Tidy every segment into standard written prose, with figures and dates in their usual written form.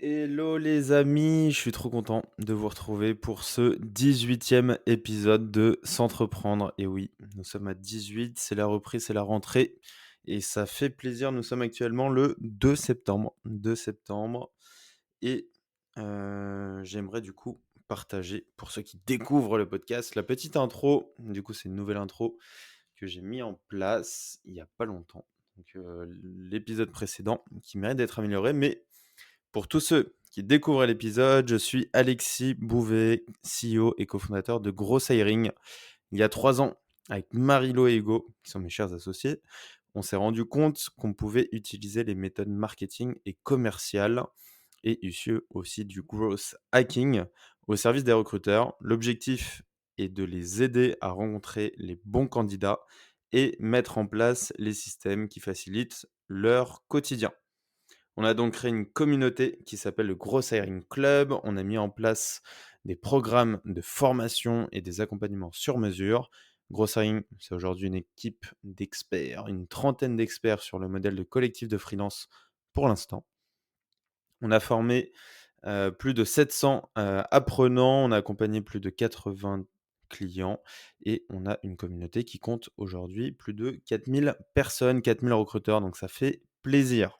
Hello les amis, je suis trop content de vous retrouver pour ce 18e épisode de S'entreprendre. Et oui, nous sommes à 18, c'est la reprise, c'est la rentrée et ça fait plaisir. Nous sommes actuellement le 2 septembre. 2 septembre et j'aimerais du coup partager pour ceux qui découvrent le podcast la petite intro. Du coup, c'est une nouvelle intro que j'ai mis en place il y a pas longtemps. Donc l'épisode précédent qui mérite d'être amélioré, mais pour tous ceux qui découvrent l'épisode, je suis Alexis Bouvet, CEO et cofondateur de Gross Hiring. Il y a 3 ans, avec Marilo et Hugo, qui sont mes chers associés, on s'est rendu compte qu'on pouvait utiliser les méthodes marketing et commerciales et issues aussi du growth hacking au service des recruteurs. L'objectif est de les aider à rencontrer les bons candidats et mettre en place les systèmes qui facilitent leur quotidien. On a donc créé une communauté qui s'appelle le Gross Hiring Club. On a mis en place des programmes de formation et des accompagnements sur mesure. Gross Hiring, c'est aujourd'hui une équipe d'experts, une trentaine d'experts sur le modèle de collectif de freelance pour l'instant. On a formé plus de 700 apprenants, on a accompagné plus de 80 clients et on a une communauté qui compte aujourd'hui plus de 4000 personnes, 4000 recruteurs, donc ça fait plaisir.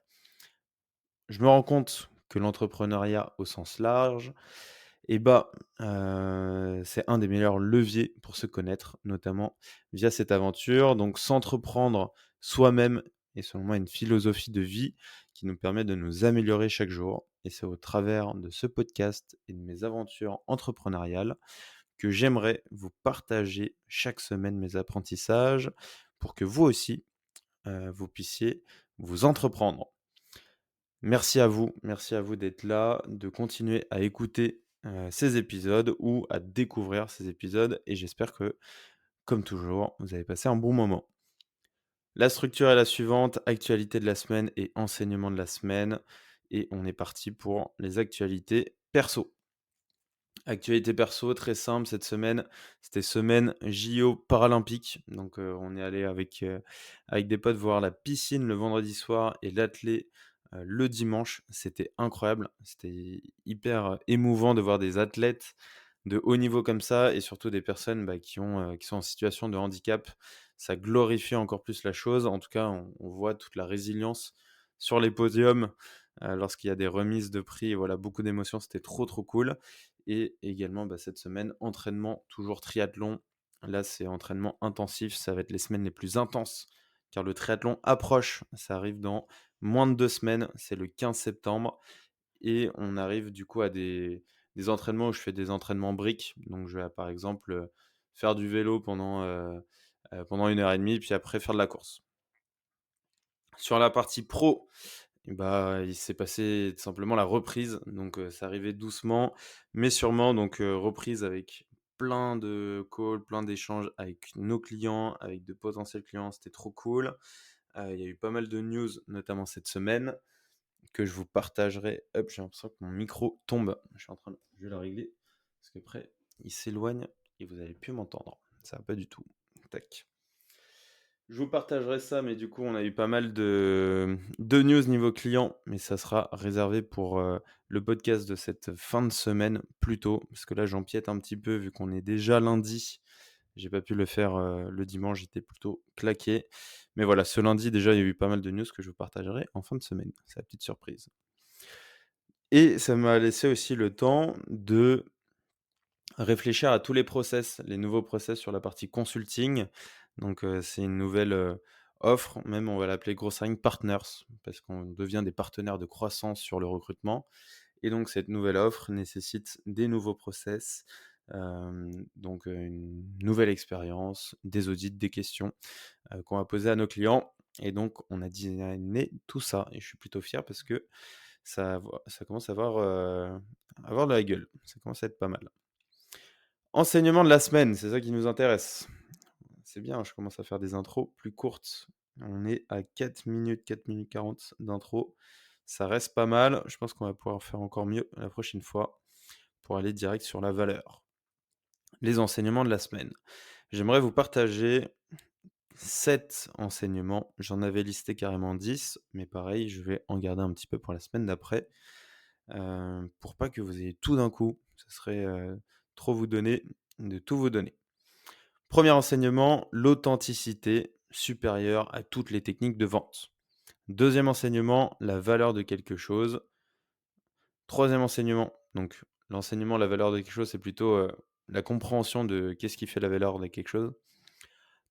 Je me rends compte que l'entrepreneuriat au sens large, et bah, c'est un des meilleurs leviers pour se connaître, notamment via cette aventure. Donc s'entreprendre soi-même est selon moi une philosophie de vie qui nous permet de nous améliorer chaque jour et c'est au travers de ce podcast et de mes aventures entrepreneuriales que j'aimerais vous partager chaque semaine mes apprentissages pour que vous aussi, vous puissiez vous entreprendre. Merci à vous d'être là, de continuer à écouter, ces épisodes ou à découvrir ces épisodes et j'espère que, comme toujours, vous avez passé un bon moment. La structure est la suivante: actualité de la semaine et enseignement de la semaine et on est parti pour les actualités perso. Actualité perso, très simple cette semaine, c'était semaine JO paralympiques donc on est allé avec des potes voir la piscine le vendredi soir et l'athlé, le dimanche. C'était incroyable, c'était hyper, émouvant de voir des athlètes de haut niveau comme ça et surtout des personnes, bah, qui sont en situation de handicap. Ça glorifie encore plus la chose. En tout cas, on voit toute la résilience sur les podiums, lorsqu'il y a des remises de prix et voilà, beaucoup d'émotions, c'était trop, trop cool et également, bah, cette semaine, entraînement, toujours triathlon. Là, c'est entraînement intensif, ça va être les semaines les plus intenses car le triathlon approche. Ça arrive dans moins de 2 semaines, c'est le 15 septembre et on arrive du coup à des entraînements où je fais des entraînements briques. Donc je vais, par exemple, faire du vélo pendant 1 heure et demie, puis après faire de la course. Sur la partie pro, et bah, il s'est passé tout simplement la reprise, donc c'est arrivé doucement, mais sûrement, donc reprise avec plein de calls, plein d'échanges avec nos clients, avec de potentiels clients, c'était trop cool. Il y a eu pas mal de news, notamment cette semaine, que je vous partagerai. Hop, j'ai l'impression que mon micro tombe. Je vais le régler, parce qu'après, il s'éloigne et vous allez plus m'entendre. Ça va pas du tout. Tac. Je vous partagerai ça, mais du coup, on a eu pas mal de news niveau client, mais ça sera réservé pour le podcast de cette fin de semaine plutôt, parce que là, j'empiète un petit peu vu qu'on est déjà lundi. J'ai pas pu le faire le dimanche, j'étais plutôt claqué. Mais voilà, ce lundi, déjà, il y a eu pas mal de news que je vous partagerai en fin de semaine. C'est la petite surprise. Et ça m'a laissé aussi le temps de réfléchir à tous les process, les nouveaux process sur la partie consulting. Donc, c'est une nouvelle, offre, même on va l'appeler Growth Partners, parce qu'on devient des partenaires de croissance sur le recrutement et donc cette nouvelle offre nécessite des nouveaux process, donc, une nouvelle expérience, des audits, des questions, qu'on va poser à nos clients et donc on a designé tout ça et je suis plutôt fier parce que ça commence à avoir de la gueule. Ça commence à être pas mal. Enseignement de la semaine, c'est ça qui nous intéresse. C'est bien, je commence à faire des intros plus courtes. On est à 4 minutes, 4 minutes 40 d'intro. Ça reste pas mal. Je pense qu'on va pouvoir faire encore mieux la prochaine fois pour aller direct sur la valeur. Les enseignements de la semaine. J'aimerais vous partager 7 enseignements. J'en avais listé carrément 10, mais pareil, je vais en garder un petit peu pour la semaine d'après. pour pas que vous ayez tout d'un coup. Ce serait, trop vous donner de tout vous donner. Premier enseignement, l'authenticité supérieure à toutes les techniques de vente. Deuxième enseignement, la valeur de quelque chose. Troisième enseignement, donc l'enseignement, la valeur de quelque chose, c'est plutôt, la compréhension de qu'est-ce qui fait la valeur de quelque chose.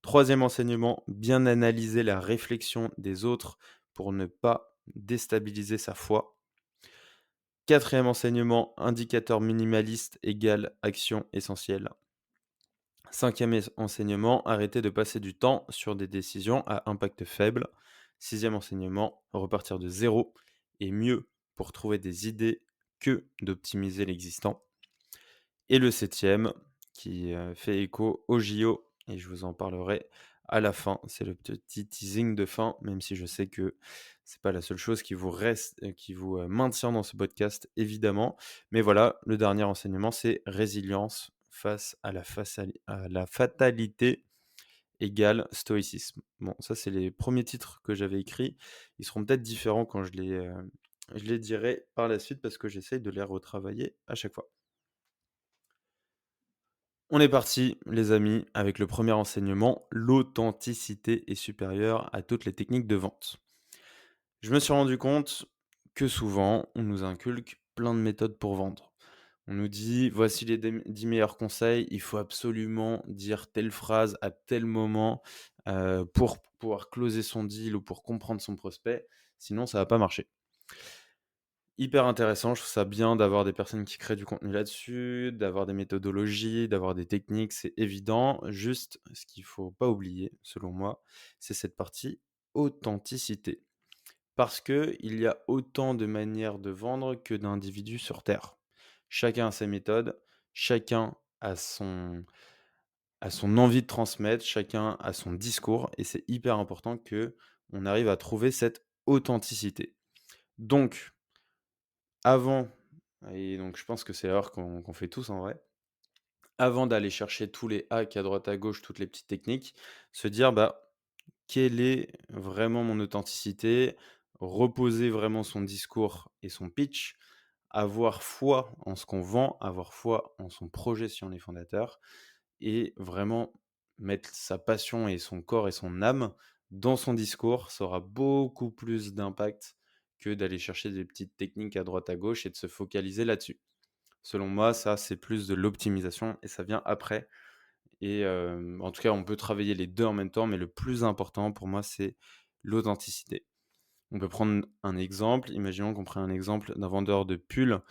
Troisième enseignement, bien analyser la réflexion des autres pour ne pas déstabiliser sa foi. Quatrième enseignement, indicateur minimaliste égale action essentielle. Cinquième enseignement, arrêter de passer du temps sur des décisions à impact faible. Sixième enseignement, repartir de zéro est mieux pour trouver des idées que d'optimiser l'existant. Et le septième, qui fait écho au JO, et je vous en parlerai à la fin. C'est le petit teasing de fin, même si je sais que c'est pas la seule chose qui vous reste, qui vous maintient dans ce podcast, évidemment. Mais voilà, le dernier enseignement, c'est résilience face à la fatalité égale stoïcisme. Bon, ça, c'est les premiers titres que j'avais écrits. Ils seront peut-être différents quand je les dirai par la suite parce que j'essaye de les retravailler à chaque fois. On est parti, les amis, avec le premier enseignement, l'authenticité est supérieure à toutes les techniques de vente. Je me suis rendu compte que souvent, on nous inculque plein de méthodes pour vendre. On nous dit, voici les 10 meilleurs conseils, il faut absolument dire telle phrase à tel moment pour pouvoir closer son deal ou pour comprendre son prospect, sinon ça va pas marcher. Hyper intéressant, je trouve ça bien d'avoir des personnes qui créent du contenu là-dessus, d'avoir des méthodologies, d'avoir des techniques, c'est évident. Juste, ce qu'il faut pas oublier, selon moi, c'est cette partie authenticité. Parce que il y a autant de manières de vendre que d'individus sur Terre. Chacun a ses méthodes, chacun a son envie de transmettre, chacun a son discours, et c'est hyper important que on arrive à trouver cette authenticité. Donc, avant, et donc je pense que c'est l'erreur qu'on fait tous en vrai, avant d'aller chercher tous les hacks à droite à gauche, toutes les petites techniques, se dire: «Bah, quelle est vraiment mon authenticité?» Reposer vraiment son discours et son pitch, avoir foi en ce qu'on vend, avoir foi en son projet si on est fondateur et vraiment mettre sa passion et son corps et son âme dans son discours, ça aura beaucoup plus d'impact que d'aller chercher des petites techniques à droite à gauche et de se focaliser là-dessus. Selon moi, ça, c'est plus de l'optimisation et ça vient après. Et en tout cas, on peut travailler les 2 en même temps, mais le plus important pour moi, c'est l'authenticité. On peut prendre un exemple. Imaginons qu'on prenne un exemple d'un vendeur de pulls.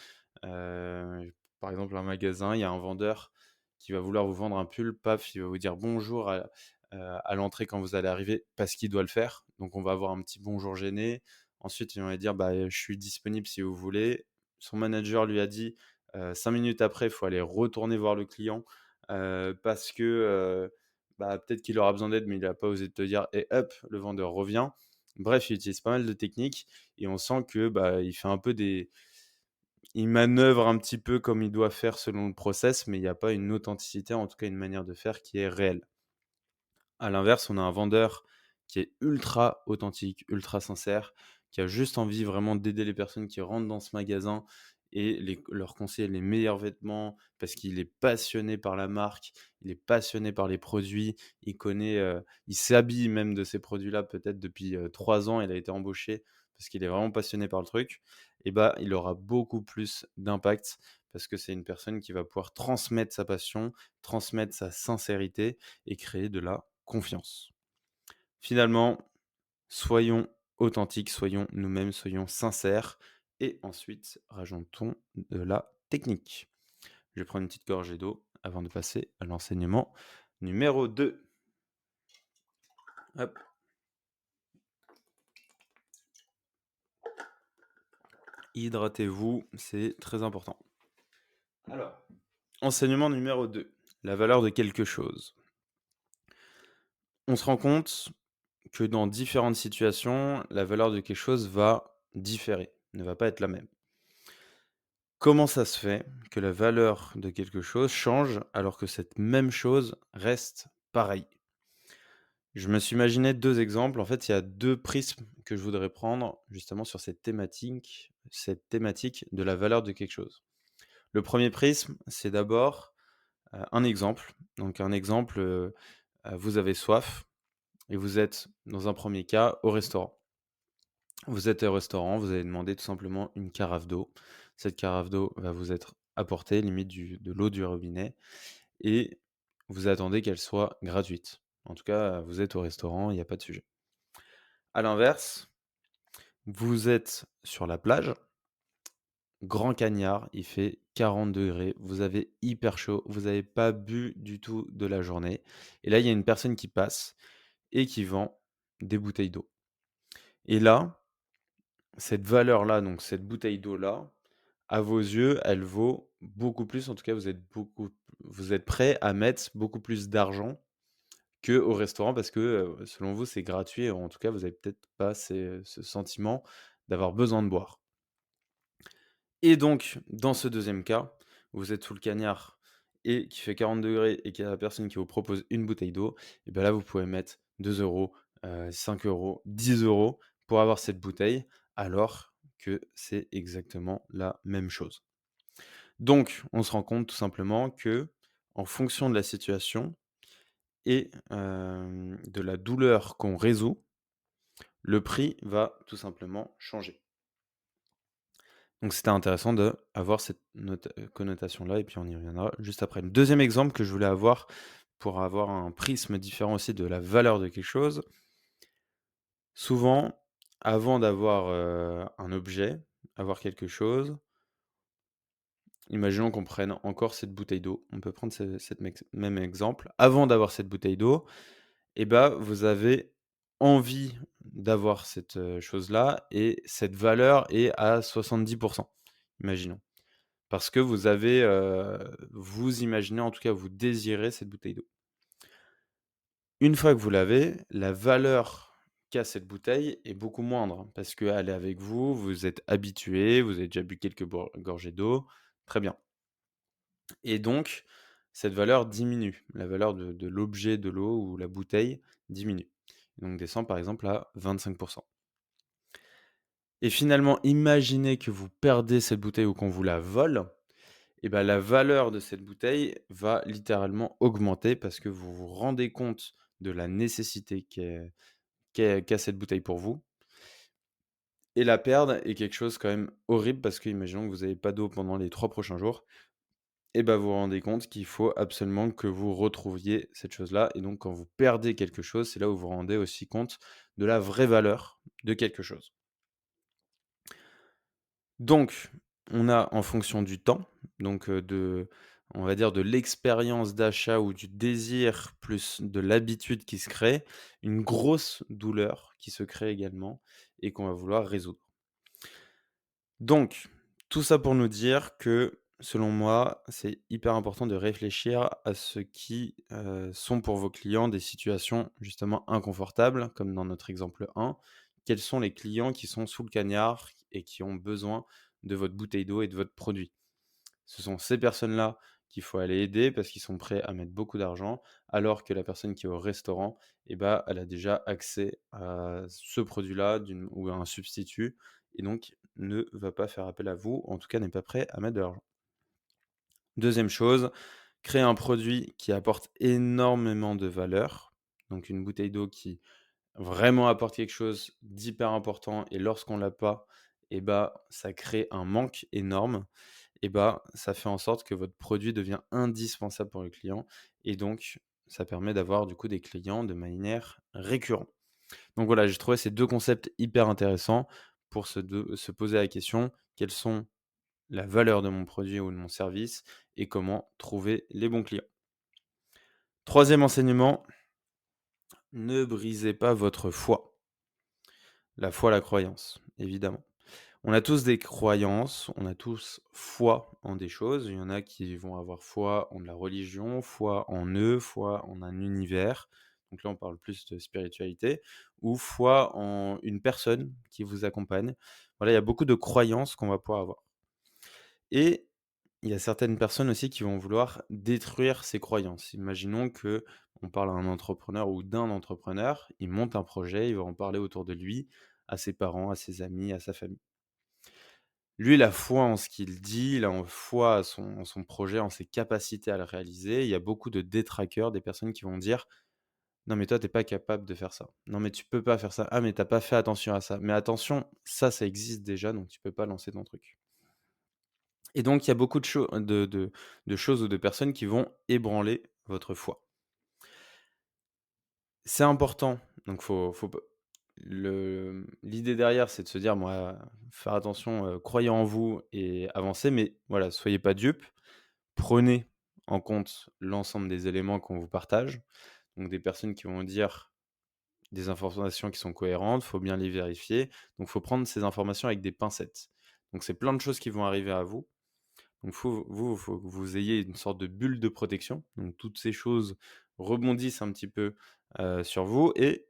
Par exemple, un magasin, il y a un vendeur qui va vouloir vous vendre un pull. Paf, il va vous dire bonjour à l'entrée quand vous allez arriver parce qu'il doit le faire. Donc, on va avoir un petit bonjour gêné. Ensuite, il va dire bah, je suis disponible si vous voulez. Son manager lui a dit 5 minutes après, il faut aller retourner voir le client parce que bah, peut-être qu'il aura besoin d'aide, mais il n'a pas osé te dire et hop, le vendeur revient. Bref, il utilise pas mal de techniques et on sent que, bah, il fait un peu il manœuvre un petit peu comme il doit faire selon le process, mais il y a pas une authenticité, en tout cas une manière de faire qui est réelle. À l'inverse, on a un vendeur qui est ultra authentique, ultra sincère, qui a juste envie vraiment d'aider les personnes qui rentrent dans ce magasin et leur conseiller les meilleurs vêtements parce qu'il est passionné par la marque, il est passionné par les produits, il s'habille même de ces produits-là peut-être depuis 3 ans, il a été embauché parce qu'il est vraiment passionné par le truc, et bah, il aura beaucoup plus d'impact parce que c'est une personne qui va pouvoir transmettre sa passion, transmettre sa sincérité et créer de la confiance. Finalement, soyons authentiques, soyons nous-mêmes, soyons sincères et ensuite rajoutons de la technique. Je vais prendre une petite gorgée d'eau avant de passer à l'enseignement numéro 2. Hop. Hydratez-vous, c'est très important. Alors, enseignement numéro 2, la valeur de quelque chose. On se rend compte que dans différentes situations, la valeur de quelque chose va différer, ne va pas être la même. Comment ça se fait que la valeur de quelque chose change alors que cette même chose reste pareille? Je me suis imaginé 2 exemples. En fait, il y a 2 prismes que je voudrais prendre justement sur cette thématique, cette thématique de la valeur de quelque chose. Le premier prisme, c'est d'abord, un exemple. Donc un exemple, vous avez soif et vous êtes, dans un premier cas, au restaurant. Vous êtes au restaurant, vous avez demandé tout simplement une carafe d'eau. Cette carafe d'eau va vous être apportée, limite de l'eau du robinet, et vous attendez qu'elle soit gratuite. En tout cas, vous êtes au restaurant, il n'y a pas de sujet. À l'inverse, vous êtes sur la plage, grand cagnard, il fait 40 degrés, vous avez hyper chaud, vous n'avez pas bu du tout de la journée. Et là, il y a une personne qui passe et qui vend des bouteilles d'eau. Et là, cette valeur-là, donc cette bouteille d'eau-là, à vos yeux, elle vaut beaucoup plus. En tout cas, vous êtes prêt à mettre beaucoup plus d'argent qu'au restaurant parce que, selon vous, c'est gratuit. En tout cas, vous avez peut-être pas ce sentiment d'avoir besoin de boire. Et donc, dans ce deuxième cas, vous êtes sous le cagnard et qu'il fait 40 degrés et qu'il y a la personne qui vous propose une bouteille d'eau, et ben là, vous pouvez mettre 2 €, 5 €, 10 € pour avoir cette bouteille, alors que c'est exactement la même chose. Donc, on se rend compte tout simplement que, en fonction de la situation et de la douleur qu'on résout, le prix va tout simplement changer. Donc c'était intéressant d'avoir cette connotation-là et puis on y reviendra juste après. Le deuxième exemple que je voulais avoir pour avoir un prisme différent aussi de la valeur de quelque chose, souvent, avant d'avoir, un objet, avoir quelque chose, imaginons qu'on prenne encore cette bouteille d'eau. On peut prendre cette même exemple. Avant d'avoir cette bouteille d'eau, et ben vous avez envie d'avoir cette, chose-là et cette valeur est à 70, imaginons. Parce que vous avez, vous imaginez, en tout cas, vous désirez cette bouteille d'eau. Une fois que vous l'avez, la valeur qu'a cette bouteille est beaucoup moindre parce qu'elle est avec vous, vous êtes habitué, vous avez déjà bu quelques gorgées d'eau, très bien. Et donc cette valeur diminue. La valeur de l'objet de l'eau ou la bouteille diminue. Donc descend par exemple à 25. Et finalement, imaginez que vous perdez cette bouteille ou qu'on vous la vole. Et ben la valeur de cette bouteille va littéralement augmenter parce que vous vous rendez compte de la nécessité qu'a cette bouteille pour vous. Et la perdre est quelque chose quand même horrible parce que imaginons que vous n'avez pas d'eau pendant les 3 prochains jours, et ben vous vous rendez compte qu'il faut absolument que vous retrouviez cette chose-là. Et donc quand vous perdez quelque chose, c'est là où vous vous rendez aussi compte de la vraie valeur de quelque chose. Donc, on a en fonction du temps, donc on va dire de l'expérience d'achat ou du désir plus de l'habitude qui se crée, une grosse douleur qui se crée également et qu'on va vouloir résoudre. Donc, tout ça pour nous dire que, selon moi, c'est hyper important de réfléchir à ce qui, sont pour vos clients des situations justement inconfortables, comme dans notre exemple 1. Quels sont les clients qui sont sous le cagnard et qui ont besoin de votre bouteille d'eau et de votre produit? Ce sont ces personnes-là qu'il faut aller aider parce qu'ils sont prêts à mettre beaucoup d'argent, alors que la personne qui est au restaurant, eh ben, elle a déjà accès à ce produit-là ou à un substitut et donc ne va pas faire appel à vous, en tout cas n'est pas prêt à mettre de l'argent. Deuxième chose, créer un produit qui apporte énormément de valeur, donc une bouteille d'eau qui vraiment apporte quelque chose d'hyper important et lorsqu'on l'a pas, eh ben, ça crée un manque énorme, et bah, ça fait en sorte que votre produit devient indispensable pour le client et donc ça permet d'avoir du coup des clients de manière récurrente. Donc voilà, j'ai trouvé ces 2 concepts hyper intéressants pour se poser la question: «Quelles sont la valeur de mon produit ou de mon service et comment trouver les bons clients?» Troisième enseignement, ne brisez pas votre foi. La foi, la croyance, évidemment. On a tous des croyances, on a tous foi en des choses. Il y en a qui vont avoir foi en de la religion, foi en eux, foi en un univers. Donc là, on parle plus de spiritualité ou foi en une personne qui vous accompagne. Voilà, il y a beaucoup de croyances qu'on va pouvoir avoir. Et il y a certaines personnes aussi qui vont vouloir détruire ces croyances. Imaginons que on parle à un entrepreneur ou d'un entrepreneur, il monte un projet, il va en parler autour de lui, à ses parents, à ses amis, à sa famille. Lui, il a foi en ce qu'il dit, il a en foi en son projet, en ses capacités à le réaliser. Il y a beaucoup de détraqueurs, des personnes qui vont dire: «Non mais toi, tu es pas capable de faire ça. Non mais tu peux pas faire ça. Ah mais tu as pas fait attention à ça. Mais attention, ça existe déjà, donc tu peux pas lancer ton truc». Et donc il y a beaucoup de choses ou de personnes qui vont ébranler votre foi. C'est important, donc faut p l'idée derrière, c'est de se dire: «Moi, faire attention, croyez en vous et avancez», mais voilà, soyez pas dupes. Prenez en compte l'ensemble des éléments qu'on vous partage, donc des personnes qui vont dire des informations qui sont cohérentes, faut bien les vérifier, donc faut prendre ces informations avec des pincettes. Donc c'est plein de choses qui vont arriver à vous, donc faut que vous ayez une sorte de bulle de protection, donc toutes ces choses rebondissent un petit peu, sur vous et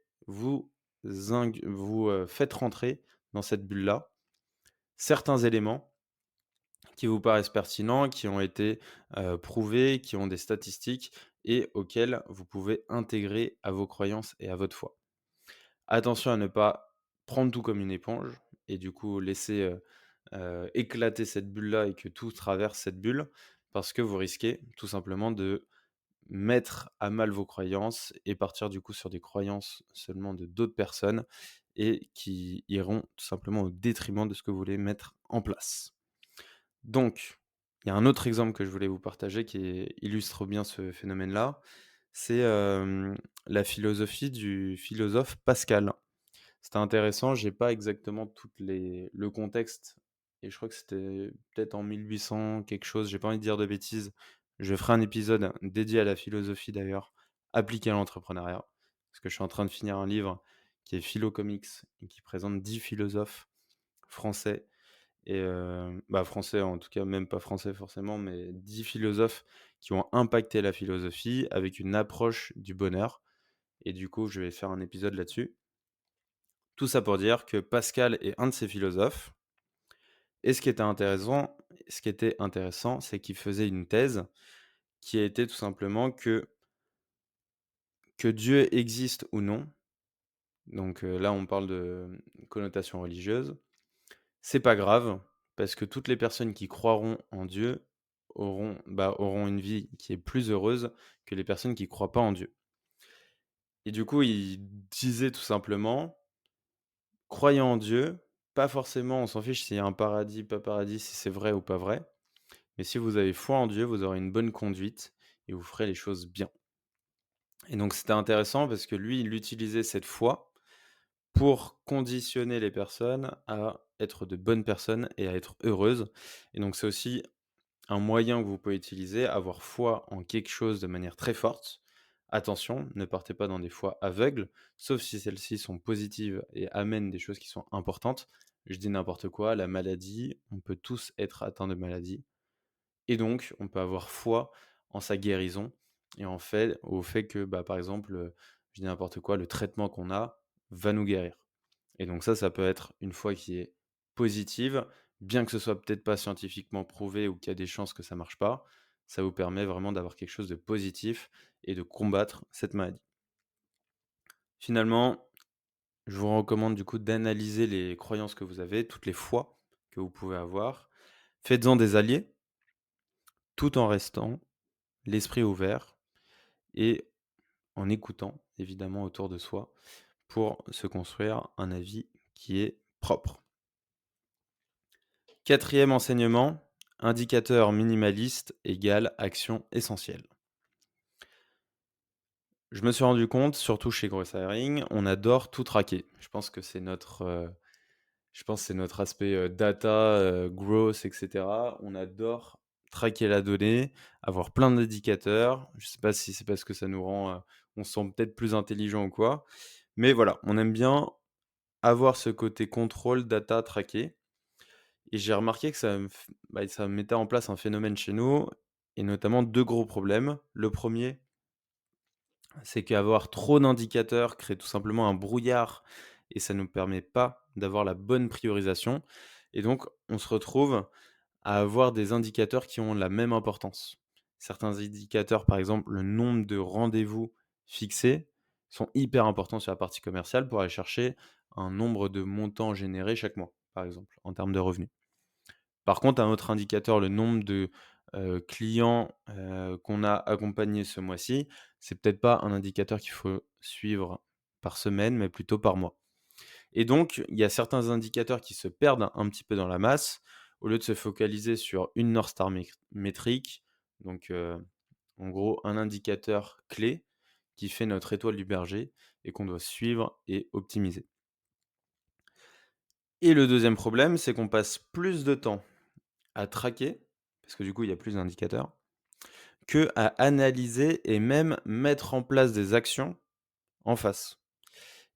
faites rentrer dans cette bulle-là certains éléments qui vous paraissent pertinents, qui ont été, prouvés, qui ont des statistiques et auxquels vous pouvez intégrer à vos croyances et à votre foi. Attention à ne pas prendre tout comme une éponge et du coup laisser, éclater cette bulle-là et que tout traverse cette bulle, parce que vous risquez tout simplement de mettre à mal vos croyances et partir du coup sur des croyances seulement de d'autres personnes et qui iront tout simplement au détriment de ce que vous voulez mettre en place. Donc, il y a un autre exemple que je voulais vous partager illustre bien ce phénomène-là, c'est, la philosophie du philosophe Pascal. C'était intéressant, j'ai pas exactement toutes les le contexte et je crois que c'était peut-être en 1800 quelque chose, j'ai pas envie de dire de bêtises. Je ferai un épisode dédié à la philosophie d'ailleurs, appliquée à l'entrepreneuriat. Parce que je suis en train de finir un livre qui est Philo Comics et qui présente 10 philosophes français et français en tout cas, même pas français forcément, mais 10 philosophes qui ont impacté la philosophie avec une approche du bonheur et du coup, je vais faire un épisode là-dessus. Tout ça pour dire que Pascal est un de ces philosophes et ce qui était intéressant, c'est qu'il faisait une thèse qui était tout simplement que Dieu existe ou non, donc là on parle de connotation religieuse, c'est pas grave parce que toutes les personnes qui croiront en Dieu auront une vie qui est plus heureuse que les personnes qui croient pas en Dieu. Et du coup, il disait tout simplement: «Croyez en Dieu, pas forcément on s'en fiche s'il y a un paradis, pas paradis, si c'est vrai ou pas vrai, mais si vous avez foi en Dieu, vous aurez une bonne conduite et vous ferez les choses bien». Et donc c'était intéressant parce que lui, il utilisait cette foi pour conditionner les personnes à être de bonnes personnes et à être heureuses. Et donc c'est aussi un moyen que vous pouvez utiliser, avoir foi en quelque chose de manière très forte. Attention, ne partez pas dans des foi aveugles, sauf si celles-ci sont positives et amènent des choses qui sont importantes. Je dis n'importe quoi, la maladie, on peut tous être atteints de maladie. Et donc, on peut avoir foi en sa guérison et au fait que, par exemple, je dis n'importe quoi, le traitement qu'on a va nous guérir. Et donc ça peut être une foi qui est positive, bien que ce soit peut-être pas scientifiquement prouvé ou qu'il y a des chances que ça marche pas, ça vous permet vraiment d'avoir quelque chose de positif et de combattre cette maladie. Finalement, je vous recommande du coup d'analyser les croyances que vous avez, toutes les foi que vous pouvez avoir. Faites-en des alliés, tout en restant l'esprit ouvert et en écoutant évidemment autour de soi pour se construire un avis qui est propre. Quatrième enseignement, indicateur minimaliste égale action essentielle. Je me suis rendu compte, surtout chez Gross Hiring, on adore tout traquer. Je pense que c'est notre aspect, data, growth et cetera. On adore traquer la donnée, avoir plein d'indicateurs. Je ne sais pas si c'est parce que ça nous rend, on se sent peut-être plus intelligent ou quoi. Mais voilà, on aime bien avoir ce côté contrôle, data, traquer et j'ai remarqué que ça mettait en place un phénomène chez nous et notamment 2 gros problèmes. Le premier, c'est qu'avoir trop d'indicateurs crée tout simplement un brouillard et ça nous permet pas d'avoir la bonne priorisation et donc on se retrouve à avoir des indicateurs qui ont la même importance. Certains indicateurs, par exemple, le nombre de rendez-vous fixés sont hyper importants sur la partie commerciale pour aller chercher un nombre de montants générés chaque mois, par exemple, en termes de revenus. Par contre, un autre indicateur, le nombre de, clients, qu'on a accompagnés ce mois-ci, c'est peut-être pas un indicateur qu'il faut suivre par semaine, mais plutôt par mois. Et donc, il y a certains indicateurs qui se perdent un petit peu dans la masse. Au lieu de se focaliser sur une North Star métrique, donc en gros, un indicateur clé qui fait notre étoile du berger et qu'on doit suivre et optimiser. Et le deuxième problème, c'est qu'on passe plus de temps à traquer, parce que du coup, il y a plus d'indicateurs, que à analyser et même mettre en place des actions en face.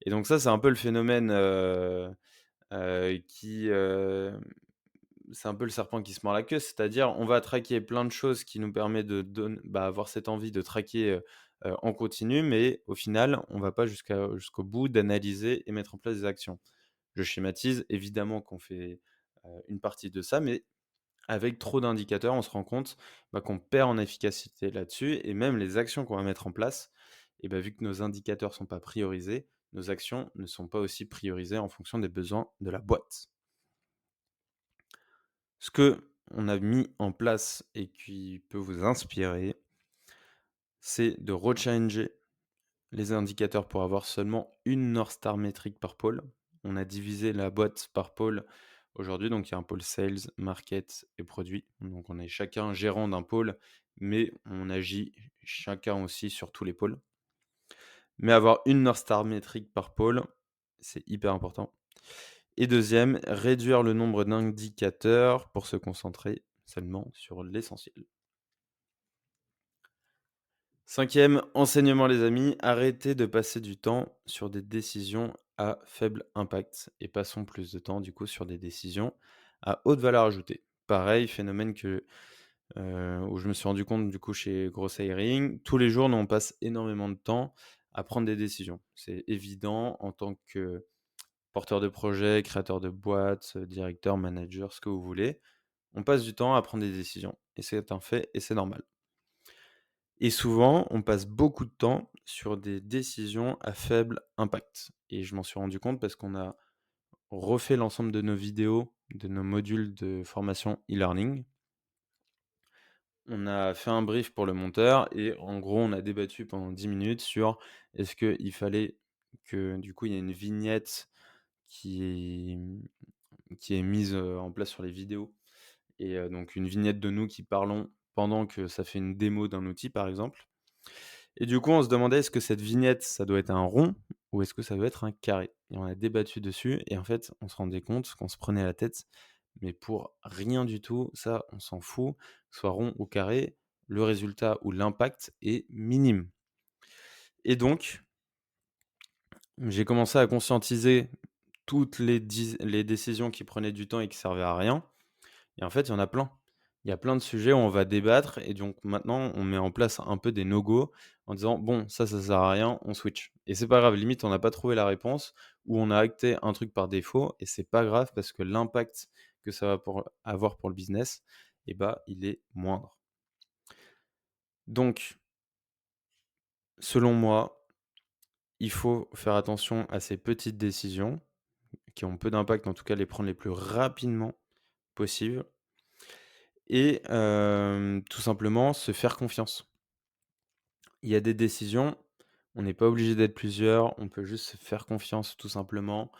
Et donc ça, c'est un peu le phénomène, qui, c'est un peu le serpent qui se mord la queue, c'est-à-dire on va traquer plein de choses qui nous permet avoir cette envie de traquer, en continu, mais au final, on va pas jusqu'au bout d'analyser et mettre en place des actions. Je schématise, évidemment qu'on fait, une partie de ça, mais avec trop d'indicateurs, on se rend compte, qu'on perd en efficacité là-dessus et même les actions qu'on va mettre en place et vu que nos indicateurs sont pas priorisés, nos actions ne sont pas aussi priorisées en fonction des besoins de la boîte. Ce que on a mis en place et qui peut vous inspirer, c'est de rechallenger les indicateurs pour avoir seulement une North Star métrique par pôle. On a divisé la boîte par pôle aujourd'hui, donc il y a un pôle sales, market et produit. Donc on est chacun gérant d'un pôle, mais on agit chacun aussi sur tous les pôles. Mais avoir une North Star métrique par pôle, c'est hyper important. Et deuxième, réduire le nombre d'indicateurs pour se concentrer seulement sur l'essentiel. Cinquième enseignement les amis, arrêtez de passer du temps sur des décisions à faible impact et passons plus de temps du coup sur des décisions à haute valeur ajoutée. Pareil, phénomène où je me suis rendu compte du coup chez Gross Hiring, tous les jours nous on passe énormément de temps à prendre des décisions. C'est évident en tant que porteur de projet, créateur de boîte, directeur, manager, ce que vous voulez, on passe du temps à prendre des décisions et c'est un fait et c'est normal. Et souvent, on passe beaucoup de temps sur des décisions à faible impact. Et je m'en suis rendu compte parce qu'on a refait l'ensemble de nos vidéos, de nos modules de formation e-learning. On a fait un brief pour le monteur et en gros, on a débattu pendant 10 minutes sur est-ce qu'il fallait que du coup, il y ait une vignette qui qui est mise, en place sur les vidéos et donc une vignette de nous qui parlons pendant que ça fait une démo d'un outil, par exemple. Et du coup, on se demandait est-ce que cette vignette, ça doit être un rond ou est-ce que ça doit être un carré? Et on a débattu dessus et en fait, on se rendait compte qu'on se prenait la tête, mais pour rien du tout. Ça, on s'en fout, que ce soit rond ou carré, le résultat ou l'impact est minime. Et donc, j'ai commencé à conscientiser toutes les décisions qui prenaient du temps et qui servaient à rien. Et en fait, il y en a plein. Il y a plein de sujets où on va débattre et donc maintenant, on met en place un peu des no-go en disant: «Bon, ça sert à rien, on switch» et c'est pas grave, limite, on n'a pas trouvé la réponse ou on a acté un truc par défaut et c'est pas grave parce que l'impact que ça va avoir pour le business il est moindre. Donc, selon moi, il faut faire attention à ces petites décisions qui ont peu d'impact, en tout cas les prendre les plus rapidement possible et tout simplement se faire confiance. Il y a des décisions, on n'est pas obligé d'être plusieurs, on peut juste se faire confiance tout simplement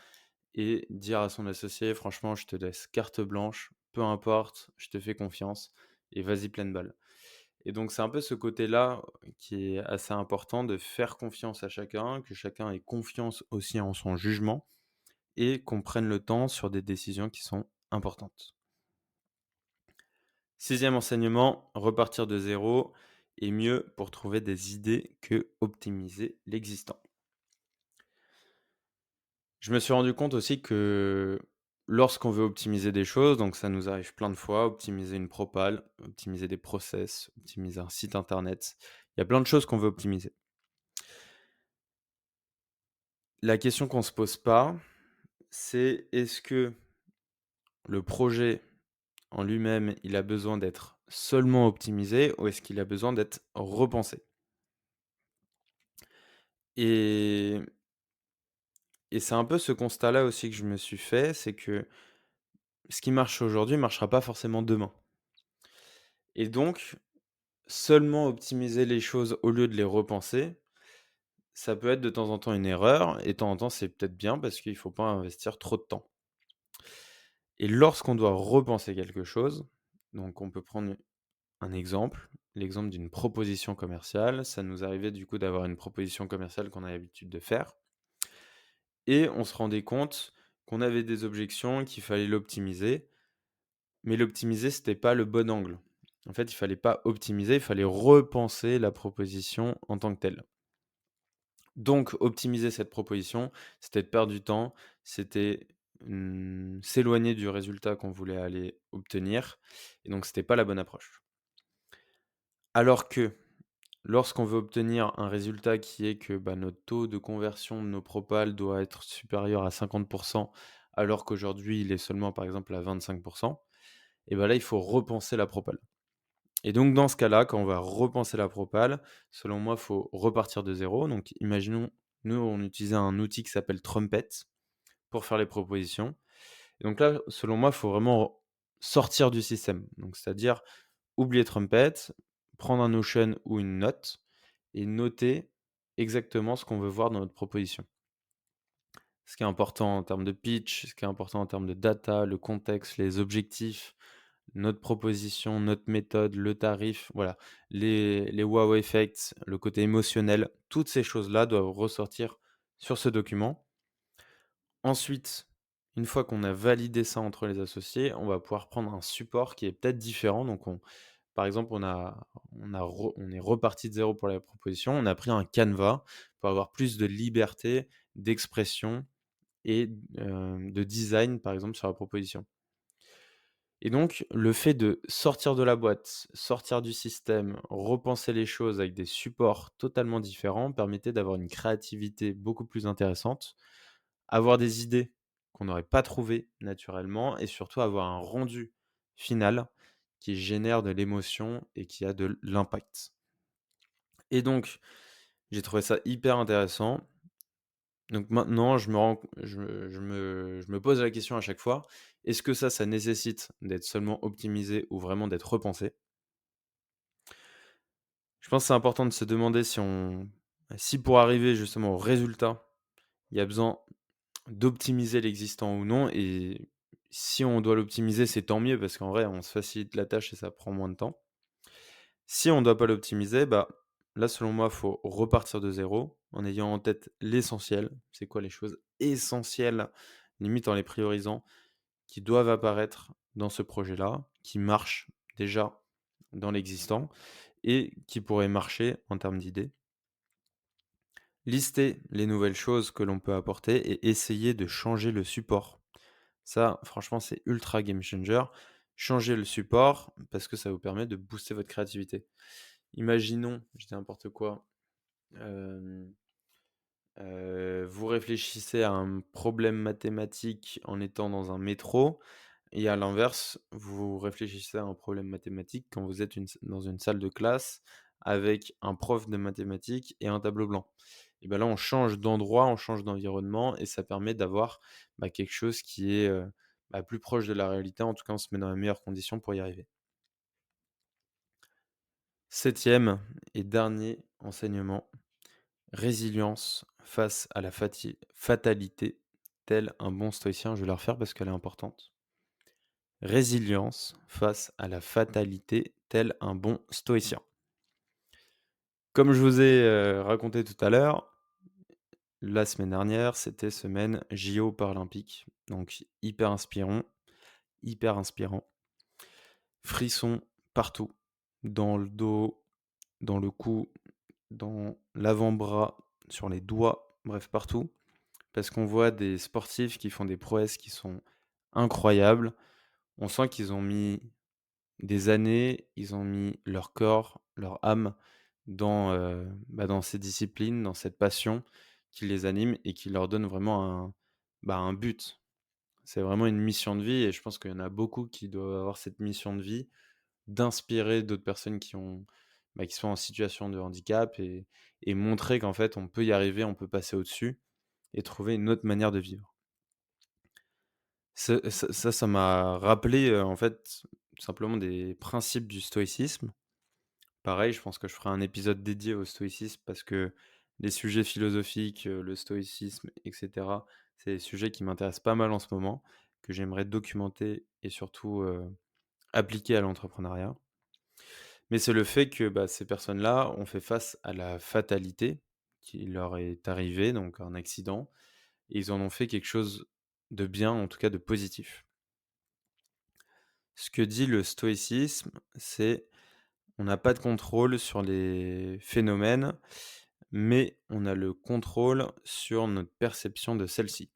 et dire à son associé: «Franchement, je te laisse carte blanche, peu importe, je te fais confiance et vas-y pleine balle» et donc c'est un peu ce côté-là qui est assez important de faire confiance à chacun, que chacun ait confiance aussi en son jugement et qu'on prenne le temps sur des décisions qui sont importantes. Sixième enseignement, repartir de zéro est mieux pour trouver des idées que optimiser l'existant. Je me suis rendu compte aussi que lorsqu'on veut optimiser des choses, donc ça nous arrive plein de fois, optimiser une propale, optimiser des process, optimiser un site internet, il y a plein de choses qu'on veut optimiser. La question qu'on ne se pose pas, c'est est-ce que le projet en lui-même, il a besoin d'être seulement optimisé ou est-ce qu'il a besoin d'être repensé? Et Et c'est un peu ce constat-là aussi que je me suis fait, c'est que ce qui marche aujourd'hui ne marchera pas forcément demain. Et donc, seulement optimiser les choses au lieu de les repenser, ça peut être de temps en temps une erreur et de temps en temps, c'est peut-être bien parce qu'il ne faut pas investir trop de temps. Et lorsqu'on doit repenser quelque chose, donc on peut prendre un exemple, l'exemple d'une proposition commerciale. Ça nous arrivait du coup d'avoir une proposition commerciale qu'on a l'habitude de faire et on se rendait compte qu'on avait des objections, qu'il fallait l'optimiser, mais l'optimiser, c'était pas le bon angle. En fait, il fallait pas optimiser, il fallait repenser la proposition en tant que telle. Donc optimiser cette proposition, c'était de perdre du temps, c'était, s'éloigner du résultat qu'on voulait aller obtenir et donc c'était pas la bonne approche. Alors que lorsqu'on veut obtenir un résultat qui est que, bah, notre taux de conversion de nos propals doit être supérieur à 50, alors qu'aujourd'hui il est seulement par exemple à 25, et bah, là il faut repenser la propale. Et donc dans ce cas-là, quand on va repenser la propale, selon moi, il faut repartir de zéro. Donc imaginons, nous on utilisait un outil qui s'appelle Trumpet pour faire les propositions. Et donc là, selon moi, il faut vraiment sortir du système. Donc c'est-à-dire oublier Trumpet, prendre un Notion ou une note et noter exactement ce qu'on veut voir dans notre proposition. Ce qui est important en termes de pitch, ce qui est important en termes de data, le contexte, les objectifs, notre proposition, notre méthode, le tarif, voilà, les wow effects, le côté émotionnel, toutes ces choses-là doivent ressortir sur ce document. Ensuite, une fois qu'on a validé ça entre les associés, on va pouvoir prendre un support qui est peut-être différent. Donc par exemple, on est reparti de zéro pour la proposition. On a pris un Canva pour avoir plus de liberté d'expression et de design, par exemple, sur la proposition. Et donc, le fait de sortir de la boîte, sortir du système, repenser les choses avec des supports totalement différents permettait d'avoir une créativité beaucoup plus intéressante, avoir des idées qu'on n'aurait pas trouvées naturellement et surtout avoir un rendu final qui génère de l'émotion et qui a de l'impact. Et donc, j'ai trouvé ça hyper intéressant. Donc maintenant, je me pose la question à chaque fois, est-ce que ça nécessite d'être seulement optimisé ou vraiment d'être repensé? Je pense que c'est important de se demander si pour arriver justement au résultat, il y a besoin d'optimiser l'existant ou non et si on doit l'optimiser, c'est tant mieux parce qu'en vrai, on se facilite la tâche et ça prend moins de temps. Si on ne doit pas l'optimiser, bah, là, selon moi, il faut repartir de zéro en ayant en tête l'essentiel. C'est quoi les choses essentielles, limite en les priorisant, qui doivent apparaître dans ce projet-là, qui marchent déjà dans l'existant et qui pourraient marcher en termes d'idées. Lister les nouvelles choses que l'on peut apporter et essayer de changer le support. Ça, franchement, c'est ultra game changer. Changer le support parce que ça vous permet de booster votre créativité. Imaginons, je dis n'importe quoi, hem, vous réfléchissez à un problème mathématique en étant dans un métro et à l'inverse, vous réfléchissez à un problème mathématique quand vous êtes dans une salle de classe avec un prof de mathématiques et un tableau blanc. Et ben là, on change d'endroit, on change d'environnement et ça permet d'avoir, bah, quelque chose qui est, bah, plus proche de la réalité. En tout cas, on se met dans les meilleures conditions pour y arriver. 7e et dernier enseignement, résilience face à la fatalité, tel un bon stoïcien. Je vais la refaire parce qu'elle est importante. Résilience face à la fatalité, tel un bon stoïcien. Comme je vous ai, raconté tout à l'heure, la semaine dernière, c'était semaine JO paralympiques, donc hyper inspirant. Frissons partout, dans le dos, dans le cou, dans l'avant-bras, sur les doigts, bref partout. Parce qu'on voit des sportifs qui font des prouesses qui sont incroyables. On sent qu'ils ont mis des années, ils ont mis leur corps, leur âme dans, bah, dans ces disciplines, dans cette passion qui les anime et qui leur donne vraiment un but. C'est vraiment une mission de vie et je pense qu'il y en a beaucoup qui doivent avoir cette mission de vie, d'inspirer d'autres personnes qui sont en situation de handicap et montrer qu'en fait on peut y arriver, on peut passer au-dessus et trouver une autre manière de vivre. Ça m'a rappelé, en fait, tout simplement des principes du stoïcisme. Pareil, je pense que je ferai un épisode dédié au stoïcisme parce que les sujets philosophiques, le stoïcisme et cetera, c'est des sujets qui m'intéressent pas mal en ce moment, que j'aimerais documenter et surtout, appliquer à l'entrepreneuriat. Mais c'est le fait que, bah, ces personnes-là ont fait face à la fatalité qui leur est arrivée, donc un accident, et ils en ont fait quelque chose de bien, en tout cas de positif. Ce que dit le stoïcisme, c'est: on n'a pas de contrôle sur les phénomènes, mais on a le contrôle sur notre perception de celle-ci.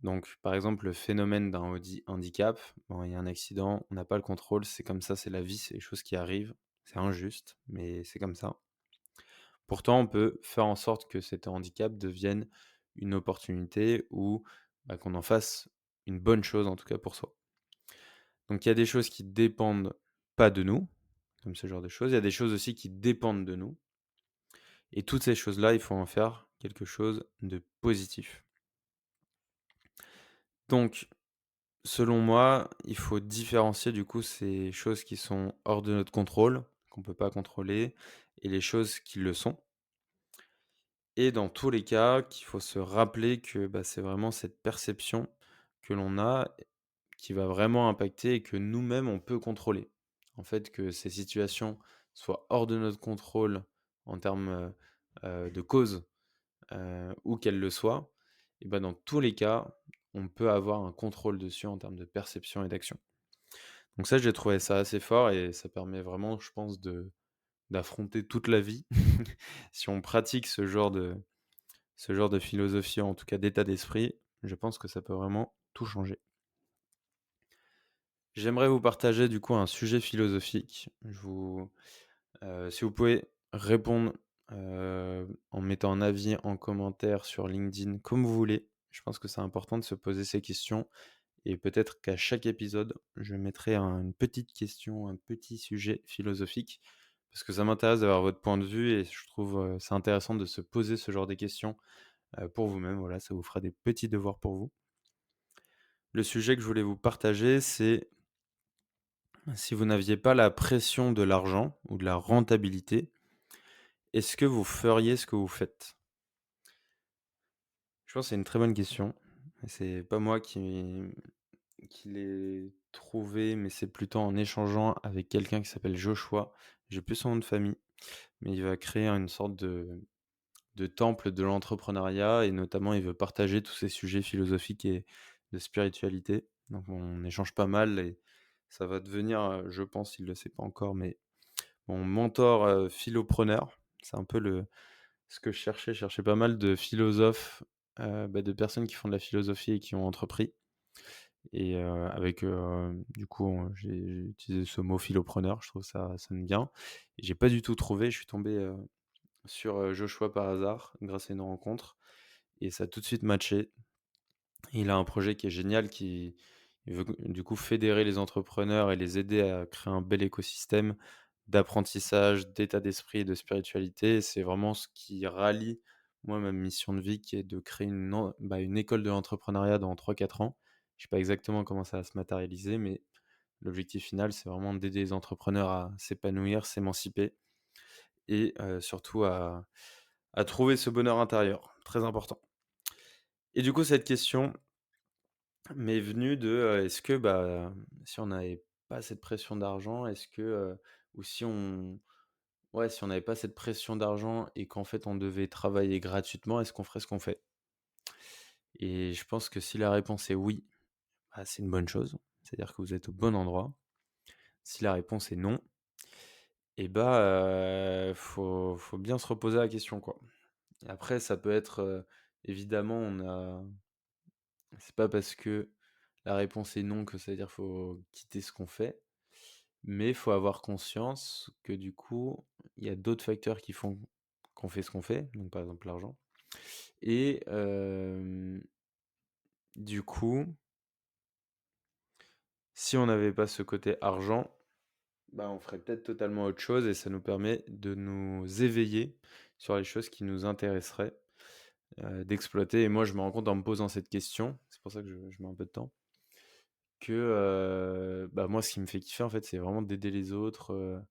Donc, par exemple, le phénomène d'un handicap, bon, il y a un accident, on n'a pas le contrôle, c'est comme ça, c'est la vie, c'est les choses qui arrivent, c'est injuste, mais c'est comme ça. Pourtant, on peut faire en sorte que cet handicap devienne une opportunité ou bah, qu'on en fasse une bonne chose, en tout cas pour soi. Donc, il y a des choses qui dépendent pas de nous, comme ce genre de choses. Il y a des choses aussi qui dépendent de nous. Et toutes ces choses-là, il faut en faire quelque chose de positif. Donc, selon moi, il faut différencier du coup ces choses qui sont hors de notre contrôle, qu'on ne peut pas contrôler, et les choses qui le sont. Et dans tous les cas, qu'il faut se rappeler que bah, c'est vraiment cette perception que l'on a qui va vraiment impacter et que nous-mêmes, on peut contrôler. En fait, que ces situations soient hors de notre contrôle en termes de cause ou qu'elles le soient, et ben dans tous les cas, on peut avoir un contrôle dessus en termes de perception et d'action. Donc ça, j'ai trouvé ça assez fort et ça permet vraiment, je pense, d'affronter toute la vie. Si on pratique ce genre de philosophie, en tout cas d'état d'esprit, je pense que ça peut vraiment tout changer. J'aimerais vous partager du coup un sujet philosophique. Si vous pouvez répondre en mettant un avis en commentaire sur LinkedIn, comme vous voulez. Je pense que c'est important de se poser ces questions et peut-être qu'à chaque épisode, je mettrai une petite question, un petit sujet philosophique parce que ça m'intéresse d'avoir votre point de vue et je trouve c'est intéressant de se poser ce genre de questions pour vous-même. Voilà, ça vous fera des petits devoirs pour vous. Le sujet que je voulais vous partager, c'est si vous n'aviez pas la pression de l'argent ou de la rentabilité, est-ce que vous feriez ce que vous faites? Je pense que c'est une très bonne question. C'est pas moi qui l'ai trouvé, mais c'est plutôt en échangeant avec quelqu'un qui s'appelle Joshua. J'ai plus son nom de famille, mais il va créer une sorte de temple de l'entrepreneuriat et notamment il veut partager tous ces sujets philosophiques et de spiritualité. Donc on échange pas mal et ça va devenir, je pense, il le sait pas encore, mais mon mentor, philopreneur. C'est un peu ce que je cherchais. Je cherchais pas mal de philosophes, bah, de personnes qui font de la philosophie et qui ont entrepris et avec, du coup, j'ai utilisé ce mot philopreneur, je trouve ça sonne bien et j'ai pas du tout trouvé. Je suis tombé, sur, Joshua par hasard grâce à une rencontre et ça a tout de suite matché. Il a un projet qui est génial, il veut du coup fédérer les entrepreneurs et les aider à créer un bel écosystème d'apprentissage, d'état d'esprit et de spiritualité. C'est vraiment ce qui rallie, moi, ma mission de vie qui est de créer une école de l'entrepreneuriat dans 3 4 ans. Je sais pas exactement comment ça va se matérialiser, mais l'objectif final, c'est vraiment d'aider les entrepreneurs à s'épanouir, s'émanciper et surtout à trouver ce bonheur intérieur, très important. Et du coup, cette question m'est venue de, est-ce que, bah, si on n'avait pas cette pression d'argent, est-ce que, ou si on ouais, si on n'avait pas cette pression d'argent et qu'en fait on devait travailler gratuitement, est-ce qu'on ferait ce qu'on fait? Et je pense que si la réponse est oui, bah, c'est une bonne chose, c'est-à-dire que vous êtes au bon endroit. Si la réponse est non, et bah, faut bien se reposer la question, quoi. Et après ça peut être, évidemment c'est pas parce que la réponse est non que ça veut dire faut quitter ce qu'on fait. Mais il faut avoir conscience que du coup, il y a d'autres facteurs qui font qu'on fait ce qu'on fait, donc par exemple l'argent et du coup, si on n'avait pas ce côté argent, bah, on ferait peut-être totalement autre chose et ça nous permet de nous éveiller sur les choses qui nous intéresseraient, d'exploiter et moi, je me rends compte en me posant cette question, c'est pour ça que je mets un peu de temps, que, bah, moi, ce qui me fait kiffer, en fait, c'est vraiment d'aider les autres,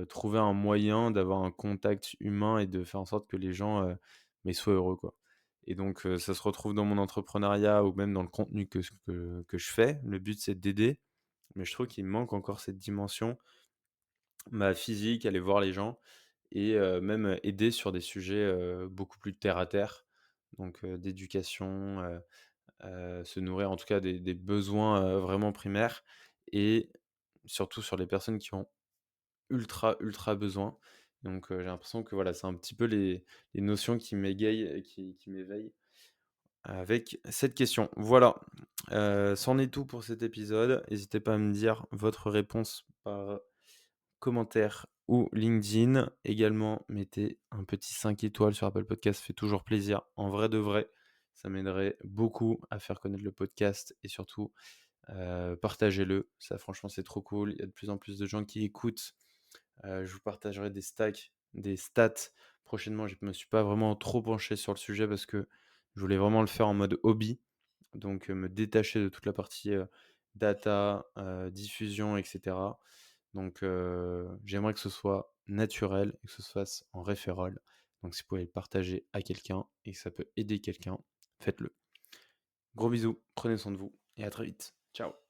trouver un moyen d'avoir un contact humain et de faire en sorte que les gens, mais soient heureux, quoi. Et donc, ça se retrouve dans mon entrepreneuriat ou même dans le contenu que je fais. Le but, c'est d'aider, mais je trouve qu'il me manque encore cette dimension, bah, physique, aller voir les gens et même, aider sur des sujets, beaucoup plus terre à terre, donc d'éducation, se nourrir en tout cas des besoins, vraiment primaires et surtout sur les personnes qui ont ultra, ultra besoin. Donc j'ai l'impression que voilà, c'est un petit peu les notions qui m'égayent et qui m'éveillent avec cette question. Voilà, c'en est tout pour cet épisode. N'hésitez pas à me dire votre réponse par commentaire ou LinkedIn. Également, mettez un petit 5 étoiles sur Apple Podcast, ça fait toujours plaisir. En vrai de vrai, ça m'aiderait beaucoup à faire connaître le podcast et surtout, partagez-le. Ça franchement, c'est trop cool. Il y a de plus en plus de gens qui écoutent. Je vous partagerai des stats prochainement. Je me suis pas vraiment trop penché sur le sujet parce que je voulais vraiment le faire en mode hobby, donc me détacher de toute la partie, data, diffusion et cetera. Donc j'aimerais que ce soit naturel et que ce se fasse en référol. Donc si vous pouvez le partager à quelqu'un et que ça peut aider quelqu'un, faites-le. Gros bisous, prenez soin de vous et à très vite. Ciao.